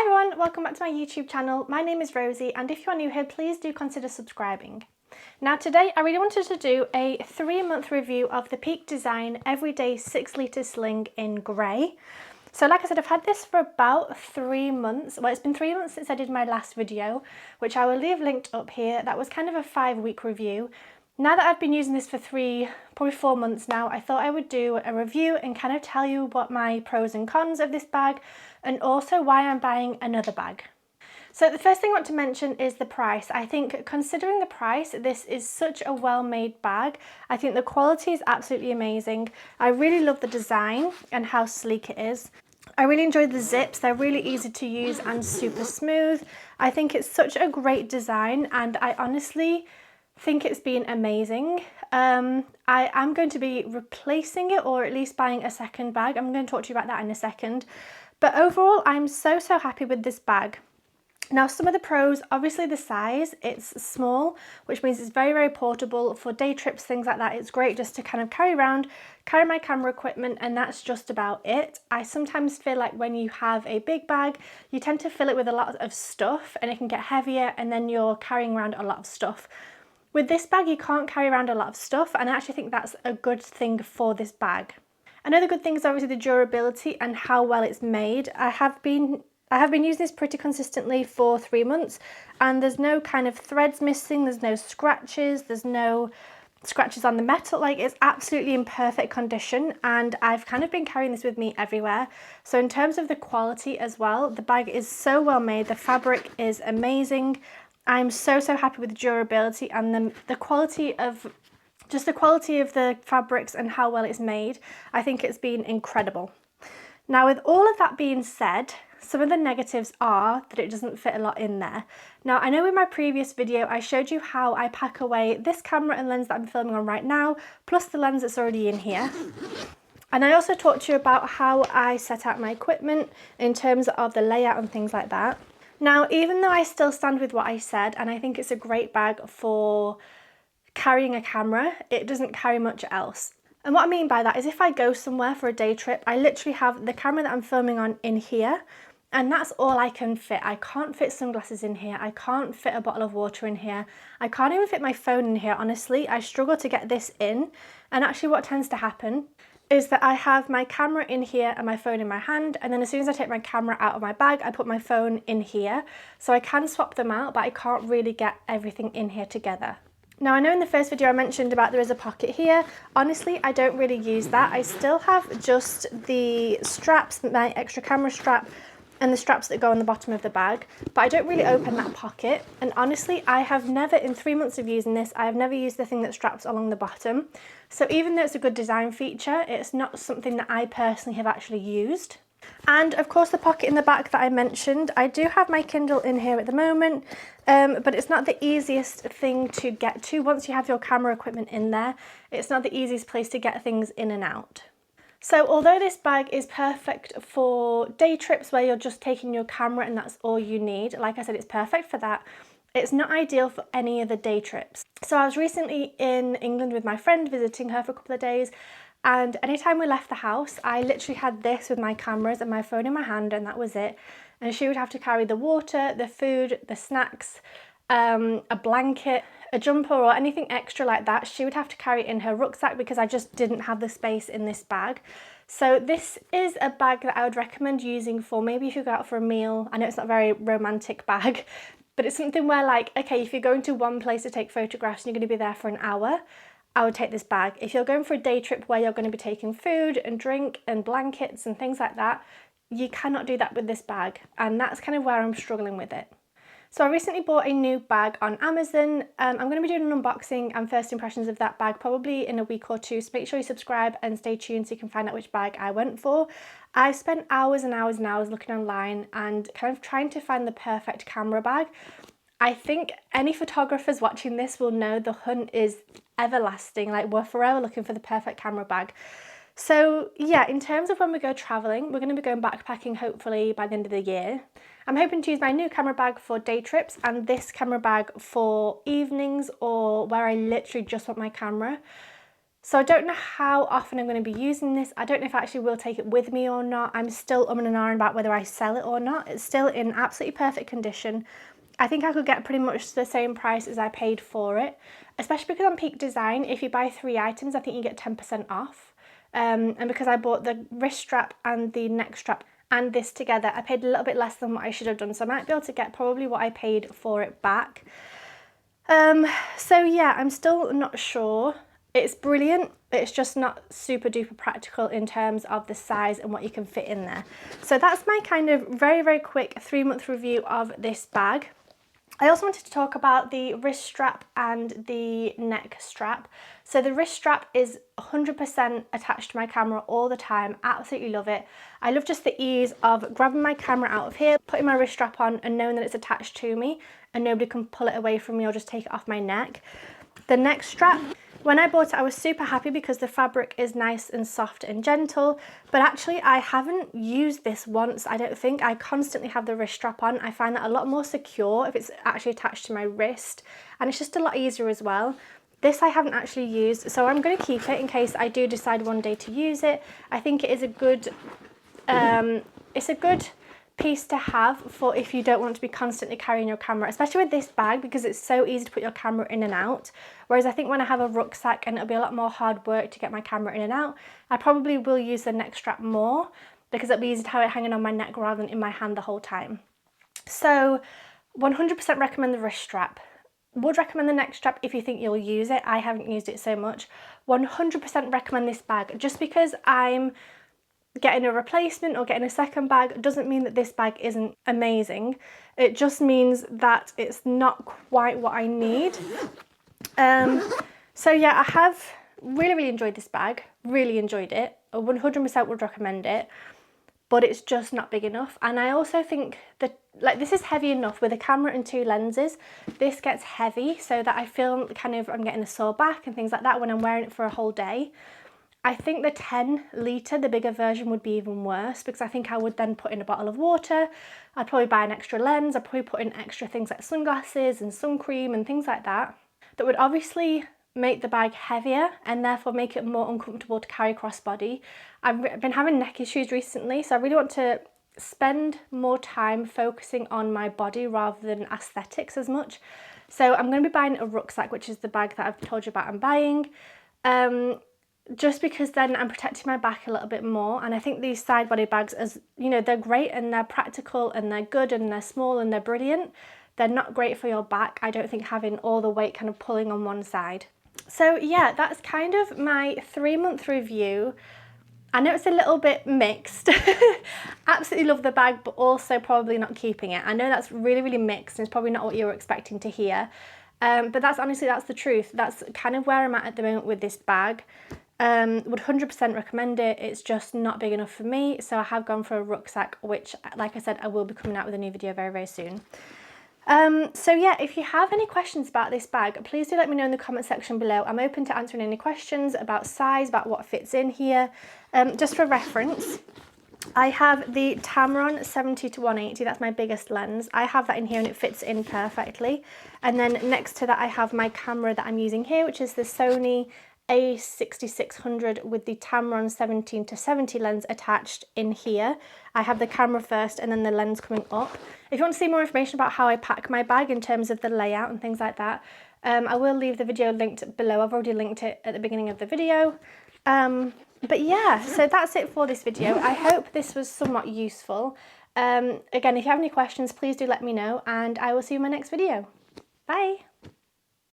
everyone, welcome back to my YouTube channel. My name is Rosie, and if you're new here, please do consider subscribing. Now today I really wanted to do a 3-month review of the Peak Design Everyday 6-litre Sling in grey. So like I said, I've had this for about 3 months. Well, it's been 3 months since I did my last video, which I will leave linked up here. That was kind of a 5-week review. Now that I've been using this for probably 4 months now, I thought I would do a review and kind of tell you what my pros and cons of this bag and also why I'm buying another bag. So the first thing I want to mention is the price. I think considering the price, this is such a well-made bag. I think the quality is absolutely amazing. I really love the design and how sleek it is. I really enjoy the zips. They're really easy to use and super smooth. I think it's such a great design, and I honestly think it's been amazing. I am going to be replacing it, or at least buying a second bag. I'm going to talk to you about that in a second. But overall, I'm so happy with this bag. Now, some of the pros, obviously the size, it's small, which means it's very portable for day trips, things like that. It's great just to kind of carry around, carry my camera equipment, and that's just about it. I sometimes feel like when you have a big bag, you tend to fill it with a lot of stuff and it can get heavier, and then you're carrying around a lot of stuff. With this bag, you can't carry around a lot of stuff, and I actually think that's a good thing for this bag. Another good thing is obviously the durability and how well it's made. I have been using this pretty consistently for 3 months, and there's no kind of threads missing, there's no scratches, there's no scratches on the metal. Like, it's absolutely in perfect condition, and I've kind of been carrying this with me everywhere. So in terms of the quality as well, the bag is so well made, the fabric is amazing. I'm so happy with the durability and the quality of the fabrics and how well it's made. I think it's been incredible. Now, with all of that being said, some of the negatives are that it doesn't fit a lot in there. Now, I know in my previous video I showed you how I pack away this camera and lens that I'm filming on right now, plus the lens that's already in here. And I also talked to you about how I set out my equipment in terms of the layout and things like that. Now, even though I still stand with what I said, and I think it's a great bag for carrying a camera, it doesn't carry much else. And what I mean by that is if I go somewhere for a day trip, I literally have the camera that I'm filming on in here, and that's all I can fit. I can't fit sunglasses in here. I can't fit a bottle of water in here. I can't even fit my phone in here, honestly. I struggle to get this in. And actually what tends to happen is that I have my camera in here and my phone in my hand, and then as soon as I take my camera out of my bag, I put my phone in here. So I can swap them out, but I can't really get everything in here together. Now, I know in the first video I mentioned about there is a pocket here. Honestly, I don't really use that. I still have just the straps, my extra camera strap, and the straps that go on the bottom of the bag, but I don't really open that pocket. And honestly, I have never, in 3 months of using this, I have never used the thing that straps along the bottom. So even though it's a good design feature, it's not something that I personally have actually used. And of course the pocket in the back that I mentioned, I do have my Kindle in here at the moment, but it's not the easiest thing to get to. Once you have your camera equipment in there, it's not the easiest place to get things in and out. So although this bag is perfect for day trips where you're just taking your camera and that's all you need, like I said, it's perfect for that. It's not ideal for any of the day trips. So I was recently in England with my friend, visiting her for a couple of days, and anytime we left the house, I literally had this with my cameras and my phone in my hand, and that was it. And she would have to carry the water, the food, the snacks, a blanket, a jumper, or anything extra like that. She would have to carry it in her rucksack because I just didn't have the space in this bag. So this is a bag that I would recommend using for maybe if you go out for a meal. I know it's not a very romantic bag, but it's something where, like, okay, if you're going to one place to take photographs and you're going to be there for an hour, I would take this bag. If you're going for a day trip where you're going to be taking food and drink and blankets and things like that, you cannot do that with this bag, and that's kind of where I'm struggling with it. So I recently bought a new bag on Amazon. I'm going to be doing an unboxing and first impressions of that bag probably in a week or two, so make sure you subscribe and stay tuned so you can find out which bag I went for. I spent hours and hours and hours looking online and kind of trying to find the perfect camera bag. I think any photographers watching this will know the hunt is everlasting. Like, we're forever looking for the perfect camera bag. So yeah, in terms of when we go traveling, we're going to be going backpacking hopefully by the end of the year. I'm hoping to use my new camera bag for day trips and this camera bag for evenings or where I literally just want my camera. So I don't know how often I'm going to be using this. I don't know if I actually will take it with me or not. I'm still umming and ahhing about whether I sell it or not. It's still in absolutely perfect condition. I think I could get pretty much the same price as I paid for it, especially because on Peak Design, if you buy 3 items, I think you get 10% off. And because I bought the wrist strap and the neck strap and this together, I paid a little bit less than what I should have done. So I might be able to get probably what I paid for it back. So yeah, I'm still not sure. It's brilliant, it's just not super duper practical in terms of the size and what you can fit in there. So that's my kind of very quick 3-month review of this bag. I also wanted to talk about the wrist strap and the neck strap. So the wrist strap is 100% attached to my camera all the time. Absolutely love it. I love just the ease of grabbing my camera out of here, putting my wrist strap on and knowing that it's attached to me and nobody can pull it away from me or just take it off my neck. The neck strap, when I bought it, I was super happy because the fabric is nice and soft and gentle, but actually I haven't used this once, I don't think. I constantly have the wrist strap on. I find that a lot more secure if it's actually attached to my wrist, and it's just a lot easier as well. This I haven't actually used, so I'm going to keep it in case I do decide one day to use it. I think it is a good, it's a good piece to have for if you don't want to be constantly carrying your camera, especially with this bag because it's so easy to put your camera in and out. Whereas I think when I have a rucksack and it'll be a lot more hard work to get my camera in and out, I probably will use the neck strap more because it'll be easy to have it hanging on my neck rather than in my hand the whole time. So 100% recommend the wrist strap. Would recommend the neck strap if you think you'll use it. I haven't used it so much. 100% recommend this bag. Just because I'm getting a replacement or getting a second bag doesn't mean that this bag isn't amazing. It just means that it's not quite what I need. So yeah, I have really enjoyed this bag, really enjoyed it. I 100% would recommend it, but it's just not big enough. And I also think that like this is heavy enough with a camera and 2 lenses. This gets heavy so that I feel kind of I'm getting a sore back and things like that when I'm wearing it for a whole day. I think the 10 litre, the bigger version, would be even worse because I think I would then put in a bottle of water. I'd probably buy an extra lens. I'd probably put in extra things like sunglasses and sun cream and things like that. That would obviously make the bag heavier and therefore make it more uncomfortable to carry crossbody. I've been having neck issues recently, so I really want to spend more time focusing on my body rather than aesthetics as much. So I'm going to be buying a rucksack, which is the bag that I've told you about I'm buying. Just because then I'm protecting my back a little bit more. And I think these side body bags, as you know, they're great and they're practical and they're good and they're small and they're brilliant. They're not great for your back. I don't think having all the weight kind of pulling on one side. So yeah, that's kind of my 3-month review. I know it's a little bit mixed. Absolutely love the bag, but also probably not keeping it. I know that's really mixed and it's probably not what you were expecting to hear. But that's honestly, that's the truth. That's kind of where I'm at the moment with this bag. Would 100% recommend it. It's just not big enough for me, so I have gone for a rucksack, which like I said, I will be coming out with a new video very soon. So yeah, if you have any questions about this bag, please do let me know in the comment section below. I'm open to answering any questions about size, about what fits in here. Just for reference, I have the Tamron 70-180, that's my biggest lens. I have that in here and it fits in perfectly. And then next to that I have my camera that I'm using here, which is the Sony A6600 with the Tamron 17-70 lens attached in here. I have the camera first and then the lens coming up. If you want to see more information about how I pack my bag in terms of the layout and things like that, I will leave the video linked below. I've already linked it at the beginning of the video. But yeah, so that's it for this video. I hope this was somewhat useful. Again, if you have any questions, please do let me know and I will see you in my next video. Bye!